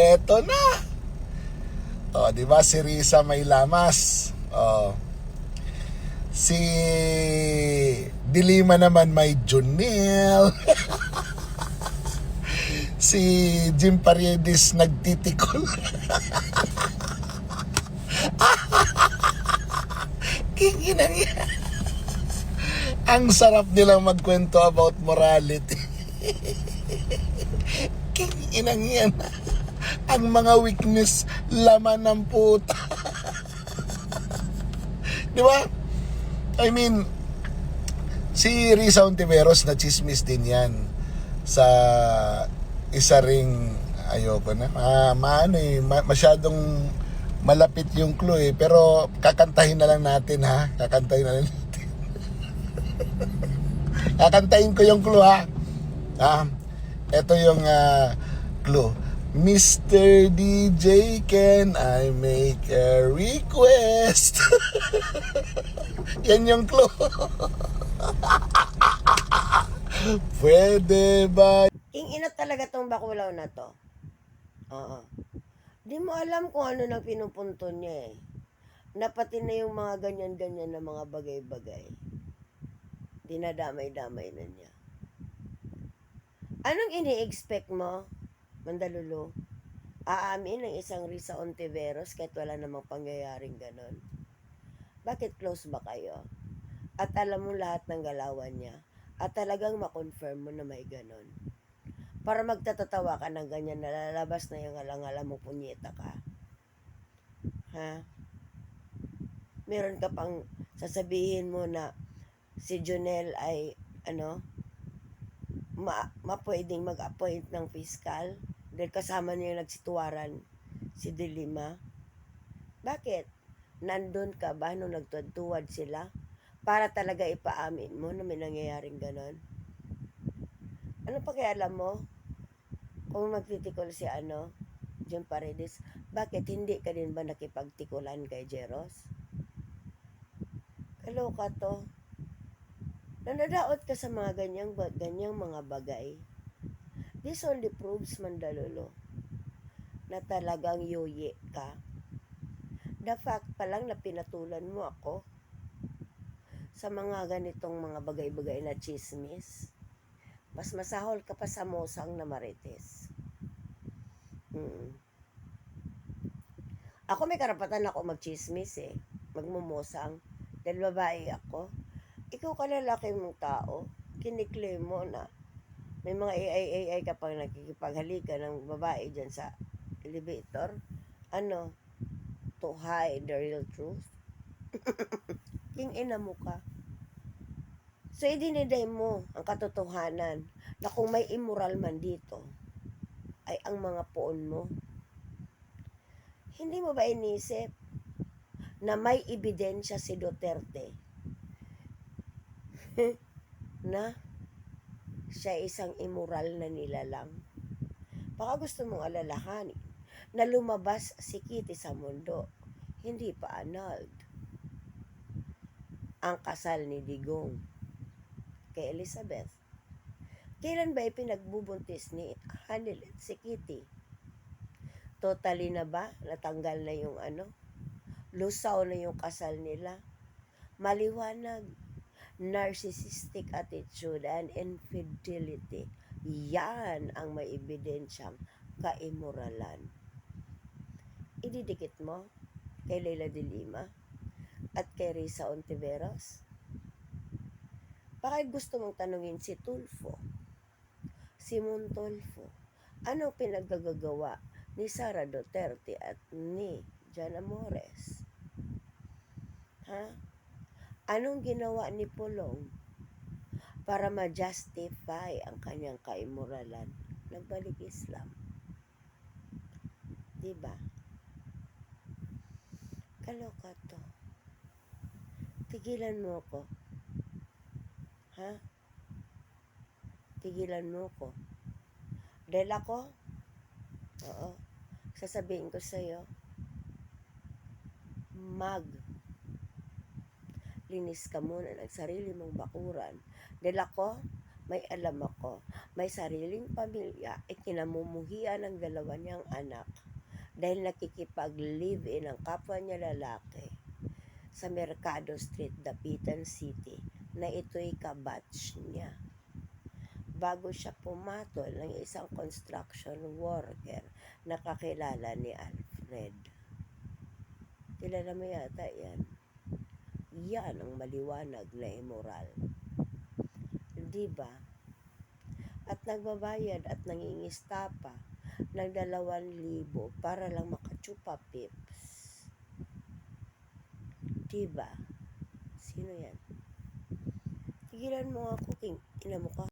Eto na. O, di ba si Risa may lamas. O, si Dilima naman may Junel. Si Jim Paredes nagtitikol. Kinginan yan. Ang sarap nilang magkwento about morality. Kinginan yan. Ang mga weakness, laman ng puta. Di ba? I mean, si Risa Ontiveros na chismis din yan sa isa ring ayoko na masyadong malapit yung clue pero kakantahin na lang natin ha, kakantahin ko yung clue ha. Ito yung clue. Mr. DJ, can I make a request? Yan yung clue. Pwede ba? King-ina talaga tong bakulaw na to. Oo. Di mo alam kung ano nang pinupunto niya eh. Napati na yung mga ganyan-ganyan na mga bagay-bagay. Dinadamay-damay na niya. Anong ini-expect mo, Mandalulo? Aamin ng isang Risa Ontiveros kahit wala namang pangyayaring ganon? Bakit close ba kayo? At alam mo lahat ng galawan niya? At talagang makonfirm mo na may ganon? Para magtatatawa ka ng ganyan, nalalabas na yung alang-alam mo, punyeta ka. Ha? Meron ka pang sasabihin mo na si Junel ay, pwedeng mag-appoint ng fiscal dahil kasama niya yung nagsituwaran si Dilima. Bakit? Nandun ka ba nung nagtuwad sila? Para talaga ipaamin mo na may nangyayaring ganon? Ano pakialam mo? Kung magtitikol si Jim Paredes, bakit hindi ka din ba nakipagtikulan kay Jeros? Kaloka to. Nanadaot ka sa mga ganyang mga bagay. This only proves, Mandalulo, na talagang yoye ka. The fact pa lang na pinatulan mo ako sa mga ganitong mga bagay-bagay na chismis, mas masahol ka pa sa mosang na marites. Ako may karapatan ako magchismis magmumosang dahil babae ako. Ikaw ka lalaki mong tao, kiniklaim mo na may mga AI ka pang nakikipaghalika ng babae dyan sa elevator. To hide the real truth? King ina mo ka. So, idiniday mo ang katotohanan na kung may immoral man dito, ay ang mga poon mo. Hindi mo ba inisip na may ebidensya si Duterte na siya isang immoral na nilalang? Baka gusto mong alalahanin na lumabas si Kitty sa mundo, hindi pa annulled ang kasal ni Digong kay Elizabeth. Kailan ba ipinagbubuntis ni Hanilet si Kitty? Totally na ba? Natanggal na yung lusaw na yung kasal nila? Maliwanag. Narcissistic attitude and infidelity. Yan ang may ebidensyang kaimoralan. Ididikit mo kay Leila de Lima at kay Risa Ontiveros? Baka gusto mong tanungin si Tulfo, si Montolfo, ano pinaggagawa ni Sara Duterte at ni Jan Amores? Anong ginawa ni Pulong para ma-justify ang kanyang kaimoralan? Nagbalik Islam. Diba? Kaloka to. Tigilan mo ko. Tigilan mo ko. Dahil ako, sasabihin ko sa'yo, linis ka muna ng sarili mong bakuran. Dahil ako, may alam ako, may sariling pamilya, ikinamumuhian ng dalawa niyang anak dahil nakikipag-live-in ang kapwa niya lalaki sa Mercado Street, Dapitan City, na ito'y kabatch niya. Bago siya pumatol ng isang construction worker na kakilala ni Alfred. Kilala mo yata yan. Yan ang maliwanag na immoral. Diba? At nagbabayad at nangingista pa ng 2,000 para lang makachupa pips. Diba? Sino yan? Tigilan mo nga cooking. Ina mo ka.